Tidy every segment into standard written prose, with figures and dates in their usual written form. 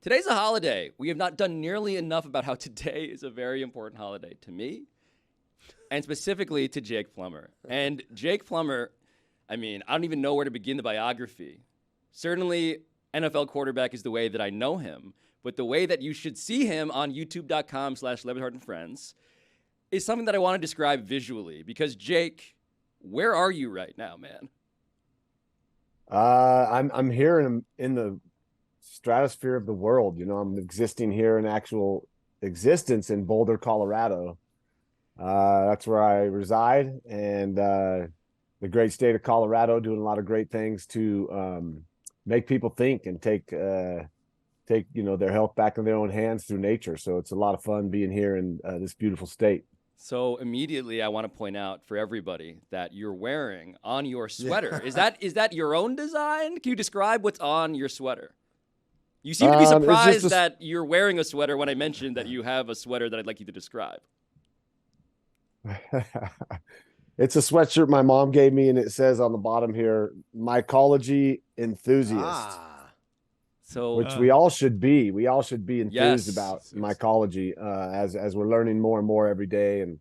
Today's a holiday. We have not done nearly enough about how today is a very important holiday to me and specifically to Jake Plummer. And Jake Plummer, I mean, I don't even know where to begin the biography. Certainly, NFL quarterback is the way that I know him, but the way that you should see him on youtube.com/lebatard and friends is something that I want to describe visually because, Jake, where are you right now, man? I'm here in the stratosphere of the world. You know, I'm existing here in actual existence in Boulder, Colorado. That's where I reside, and the great state of Colorado, doing a lot of great things to make people think and take their health back in their own hands through nature. So it's a lot of fun being here in this beautiful state. So immediately I want to point out for everybody that you're wearing on your sweater. Yeah. Is that your own design? Can you describe what's on your sweater? You seem to be surprised that you're wearing a sweater when I mentioned that you have a sweater that I'd like you to describe. It's a sweatshirt my mom gave me, and it says on the bottom here, Mycology enthusiast. Which we all should be. We all should be enthused about mycology as we're learning more and more every day. And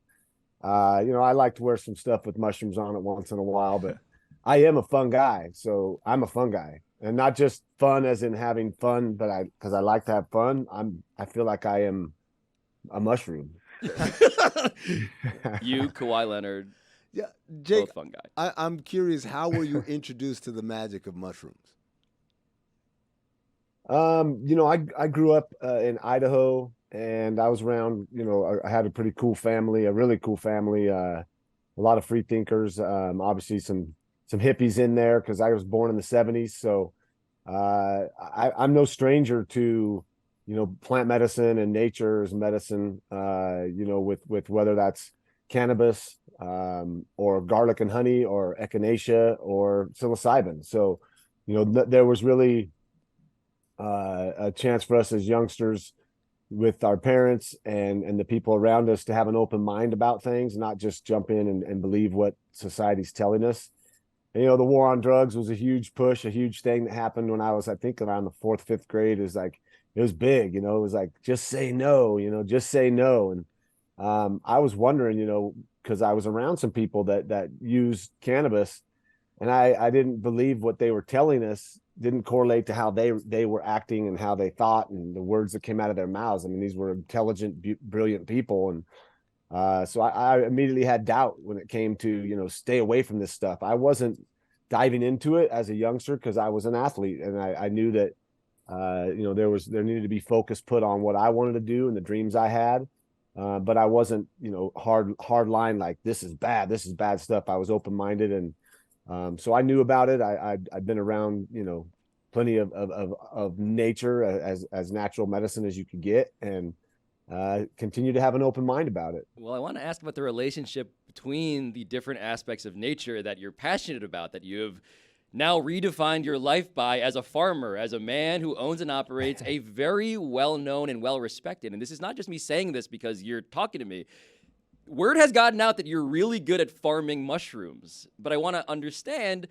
I like to wear some stuff with mushrooms on it once in a while, but I am a fun guy. So I'm a fun guy, and not just fun as in having fun, but because I like to have fun. I feel like I am a mushroom. You, Kawhi Leonard. Yeah, Jake, both fun guy. I'm curious, how were you introduced to the magic of mushrooms? I grew up in Idaho, and I was around, I had a pretty cool family, a really cool family, a lot of free thinkers, obviously some hippies in there because I was born in the 70s. So I'm no stranger to, plant medicine and nature's medicine, with whether that's cannabis or garlic and honey or echinacea or psilocybin. So, there was really a chance for us as youngsters with our parents and the people around us to have an open mind about things, not just jump in and believe what society's telling us. And, the war on drugs was a huge push, a huge thing that happened when I was, I think, around the 4th, 5th grade. It was big, it was like, just say no, just say no. And I was wondering, because I was around some people that used cannabis, and I didn't believe what they were telling us didn't correlate to how they were acting and how they thought and the words that came out of their mouths. I mean, these were intelligent, brilliant people. And so I immediately had doubt when it came to, stay away from this stuff. I wasn't diving into it as a youngster because I was an athlete, and I knew that, there needed to be focus put on what I wanted to do and the dreams I had. But I wasn't, hard line, like this is bad stuff. I was open-minded, and so I knew about it. I'd been around, plenty of nature as natural medicine as you could get, and continue to have an open mind about it. Well, I want to ask about the relationship between the different aspects of nature that you're passionate about, that you have now redefined your life by as a farmer, as a man who owns and operates a very well-known and well-respected. And this is not just me saying this because you're talking to me. Word has gotten out that you're really good at farming mushrooms, but I want to understand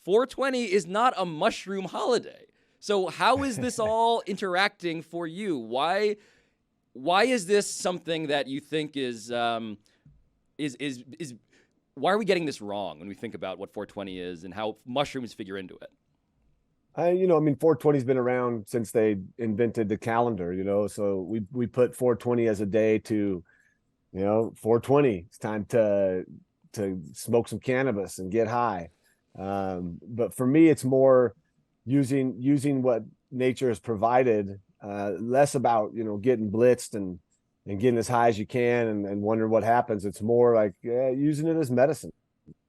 420 is not a mushroom holiday. So how is this all interacting for you? Why is this something that you think is why are we getting this wrong when we think about what 420 is and how mushrooms figure into it? 420's been around since they invented the calendar, so we put 420 as a day to, 420, it's time to smoke some cannabis and get high. But for me, it's more using what nature has provided, less about, getting blitzed and getting as high as you can and wondering what happens. It's more like using it as medicine,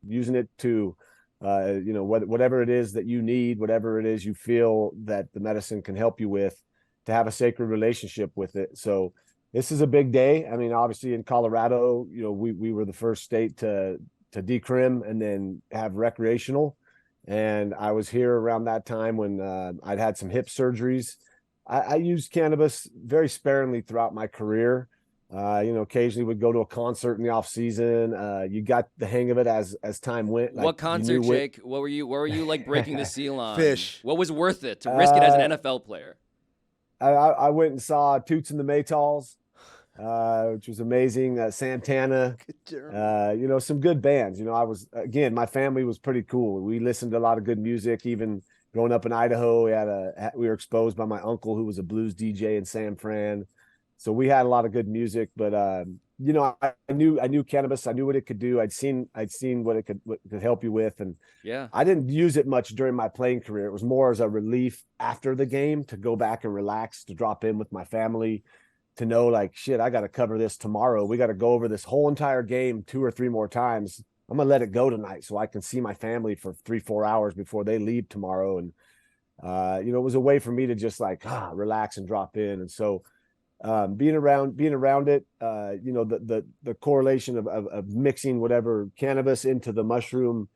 using it to, whatever it is that you need, whatever it is you feel that the medicine can help you with, to have a sacred relationship with it. So this is a big day. I mean, obviously in Colorado, we were the first state to decrim and then have recreational. And I was here around that time when I'd had some hip surgeries. I used cannabis very sparingly throughout my career. Occasionally would go to a concert in the off season. You got the hang of it as time went. What concert, Jake? What were you like breaking the seal on? Fish. What was worth it to risk it as an NFL player? I went and saw Toots and the Maytals, which was amazing. Santana, some good bands. My family was pretty cool. We listened to a lot of good music. Even growing up in Idaho, we were exposed by my uncle who was a blues DJ in San Fran. So we had a lot of good music, but I knew cannabis. I knew what it could do. I'd seen what it could help you with, and yeah, I didn't use it much during my playing career. It was more as a relief after the game to go back and relax, to drop in with my family, to know like, shit, I got to cover this tomorrow. We got to go over this whole entire game 2 or 3 more times. I'm gonna let it go tonight so I can see my family for 3-4 hours before they leave tomorrow. And it was a way for me to just like relax and drop in. And so being around it, the correlation of mixing whatever cannabis into the mushroom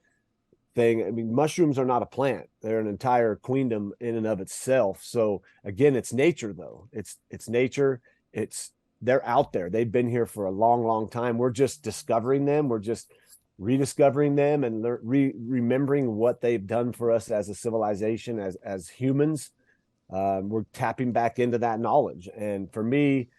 thing. I mean, mushrooms are not a plant; they're an entire queendom in and of itself. So again, it's nature, though. It's nature. They're out there. They've been here for a long, long time. We're just discovering them. We're just rediscovering them and remembering what they've done for us as a civilization, as humans. We're tapping back into that knowledge. And for me,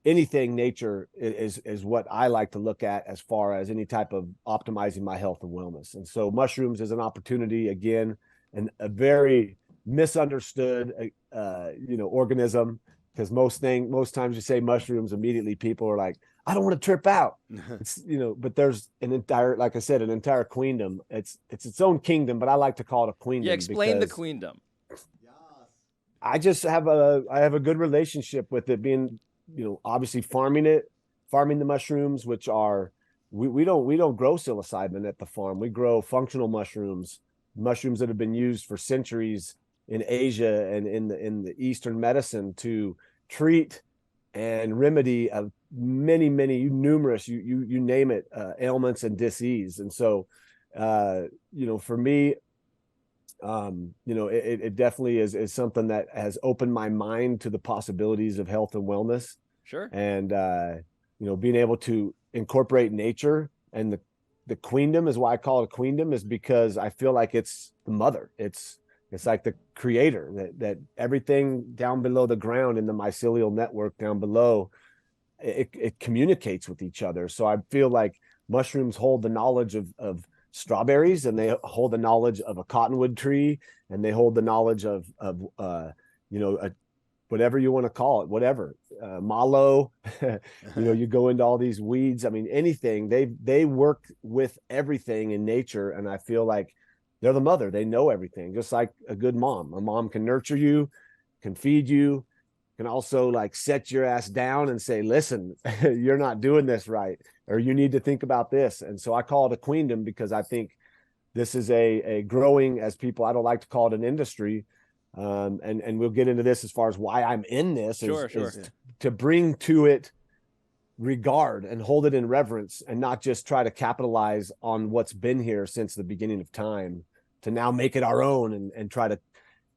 anything nature is what I like to look at as far as any type of optimizing my health and wellness. And so mushrooms is an opportunity, again, and a very misunderstood, organism, because most times you say mushrooms, immediately people are like, I don't want to trip out. But there's an entire, like I said, an entire queendom. It's its own kingdom, but I like to call it a queendom. Yeah, explain the queendom. I just have a good relationship with it, being, obviously farming the mushrooms, which are, we don't grow psilocybin at the farm. We grow functional mushrooms that have been used for centuries in Asia and in the Eastern medicine to treat and remedy many, numerous, you name it, ailments and disease. And so, for me, it definitely is something that has opened my mind to the possibilities of health and wellness. Sure. And, being able to incorporate nature, and the queendom is why I call it a queendom, is because I feel like it's the mother. It's like the creator, that everything down below the ground in the mycelial network down below, it communicates with each other. So I feel like mushrooms hold the knowledge of strawberries, and they hold the knowledge of a cottonwood tree, and they hold the knowledge of whatever you want to call it, whatever, mallow. You go into all these weeds. I mean, anything. They work with everything in nature, and I feel like they're the mother. They know everything, just like a good mom. A mom can nurture you, can feed you, can also like set your ass down and say, listen, you're not doing this right, or you need to think about this. And so I call it a queendom, because I think this is a growing, as people, I don't like to call it an industry. And we'll get into this as far as why I'm in this, sure. is to bring to it regard and hold it in reverence, and not just try to capitalize on what's been here since the beginning of time, to now make it our own and try to,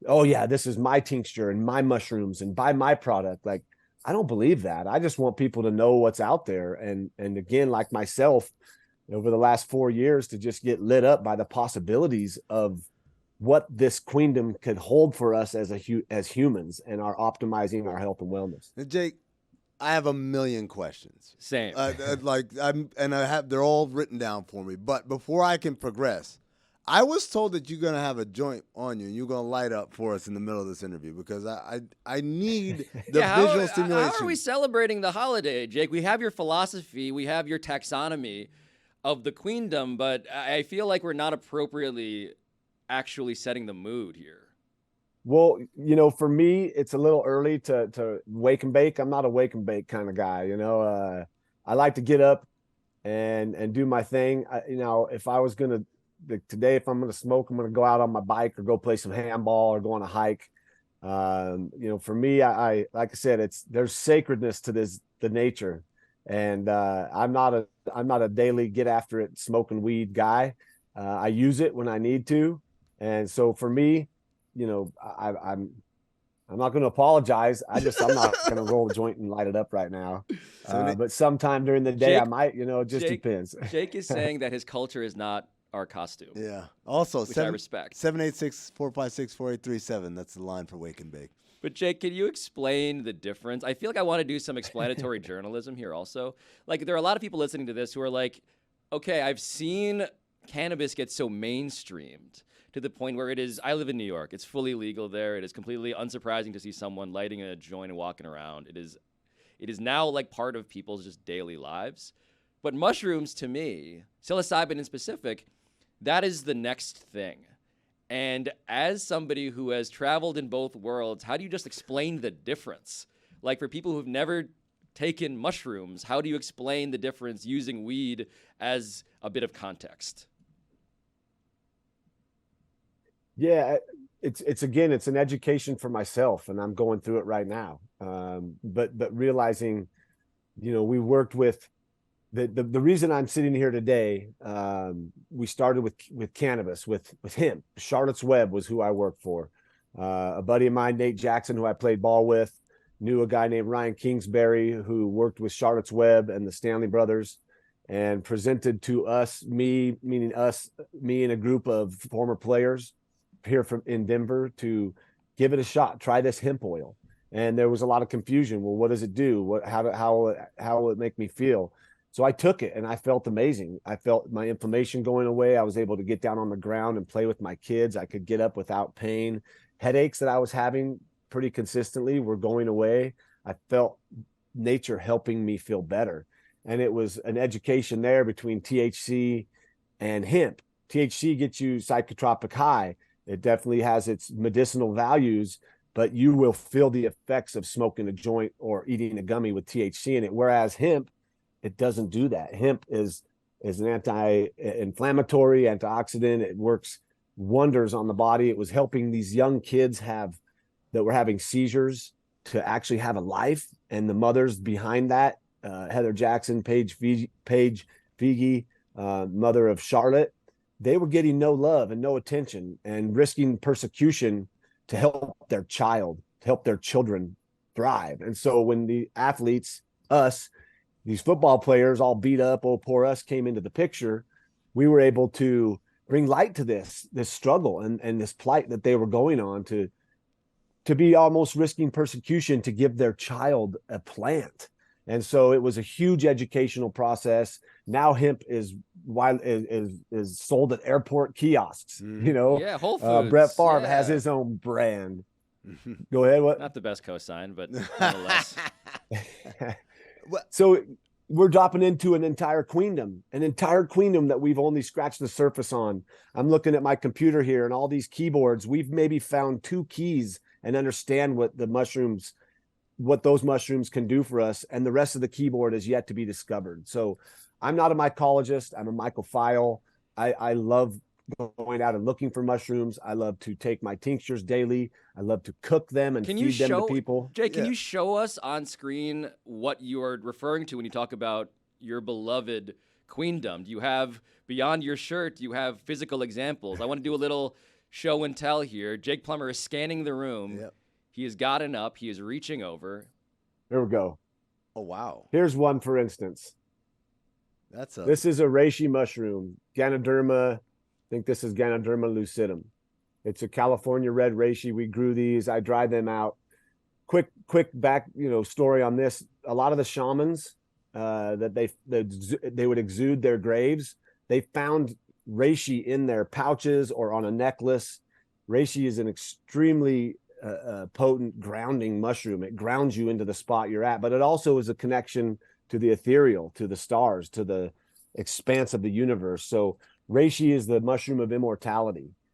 oh yeah, this is my tincture and my mushrooms and buy my product. Like, I don't believe that. I just want people to know what's out there. And again, like myself, over the last 4 years, to just get lit up by the possibilities of what this queendom could hold for us as humans, and are optimizing our health and wellness. Now, Jake, I have a million questions. Same. They're all written down for me. But before I can progress, I was told that you're going to have a joint on you and you're going to light up for us in the middle of this interview, because I need the visual stimulation. How are we celebrating the holiday, Jake? We have your philosophy, we have your taxonomy of the queendom, but I feel like we're not appropriately actually setting the mood here. Well, for me, it's a little early to wake and bake. I'm not a wake and bake kind of guy. I like to get up and do my thing. If I was going to, today, if I'm going to smoke, I'm going to go out on my bike or go play some handball or go on a hike. For me, I like I said, there's sacredness to the nature, and I'm not a daily get after it smoking weed guy. I use it when I need to, and so for me, I'm not going to apologize. I'm not going to roll a joint and light it up right now. But sometime during the day, Jake, I might. It just depends. Jake is saying that his culture is not our costume. Yeah. Also, which I respect. 786-456-4837. That's the line for Wake and Bake. But Jake, can you explain the difference? I feel like I want to do some explanatory journalism here also. Like, there are a lot of people listening to this who are like, okay, I've seen cannabis get so mainstreamed to the point where it is, I live in New York, it's fully legal there. It is completely unsurprising to see someone lighting a joint and walking around. It is now like part of people's just daily lives. But mushrooms, to me, psilocybin in specific, that is the next thing. And as somebody who has traveled in both worlds, how do you just explain the difference? Like, for people who've never taken mushrooms, how do you explain the difference using weed as a bit of context? Yeah, it's again, it's an education for myself, and I'm going through it right now. But realizing, we worked with the reason I'm sitting here today. We started with cannabis, with hemp. Charlotte's Web was who I worked for. A buddy of mine, Nate Jackson, who I played ball with, knew a guy named Ryan Kingsbury who worked with Charlotte's Web and the Stanley brothers, and presented to us, me and a group of former players here in Denver, to give it a shot, try this hemp oil. And there was a lot of confusion. Well, what does it do? How will it make me feel? So I took it and I felt amazing. I felt my inflammation going away. I was able to get down on the ground and play with my kids. I could get up without pain. Headaches that I was having pretty consistently were going away. I felt nature helping me feel better. And it was an education there between THC and hemp. THC gets you psychotropic high. It definitely has its medicinal values, but you will feel the effects of smoking a joint or eating a gummy with THC in it. Whereas hemp, it doesn't do that. Hemp is an anti-inflammatory, antioxidant. It works wonders on the body. It was helping these young kids that were having seizures to actually have a life. And the mothers behind that, Heather Jackson, Paige Figi, mother of Charlotte, they were getting no love and no attention and risking persecution to help their child, to help their children thrive. And so when the athletes, these football players all beat up, oh, poor us, came into the picture, we were able to bring light to this struggle and this plight that they were going on, to be almost risking persecution to give their child a plant. And so it was a huge educational process. Now hemp is sold at airport kiosks. Yeah, Whole Foods. Brett Favre has his own brand. Go ahead. What? Not the best cosign, but nonetheless. So we're dropping into an entire queendom that we've only scratched the surface on. I'm looking at my computer here and all these keyboards. We've maybe found 2 keys and understand what those mushrooms can do for us. And the rest of the keyboard is yet to be discovered. So I'm not a mycologist. I'm a mycophile. I love going out and looking for mushrooms. I love to take my tinctures daily. I love to cook them and feed them to people. Jay, can you show us on screen what you are referring to when you talk about your beloved queendom? Do you have, beyond your shirt, do you have physical examples? I want to do a little show and tell here. Jake Plummer is scanning the room. Yep. He has gotten up. He is reaching over. There we go. Oh, wow. Here's one, for instance. This is a reishi mushroom, Ganoderma. I think this is Ganoderma lucidum. It's a California red reishi. We grew these. I dried them out. Quick back, story on this. A lot of the shamans that they would exude their graves, they found reishi in their pouches or on a necklace. Reishi is an extremely potent grounding mushroom. It grounds you into the spot you're at, but it also is a connection to the ethereal, to the stars, to the expanse of the universe. So reishi is the mushroom of immortality.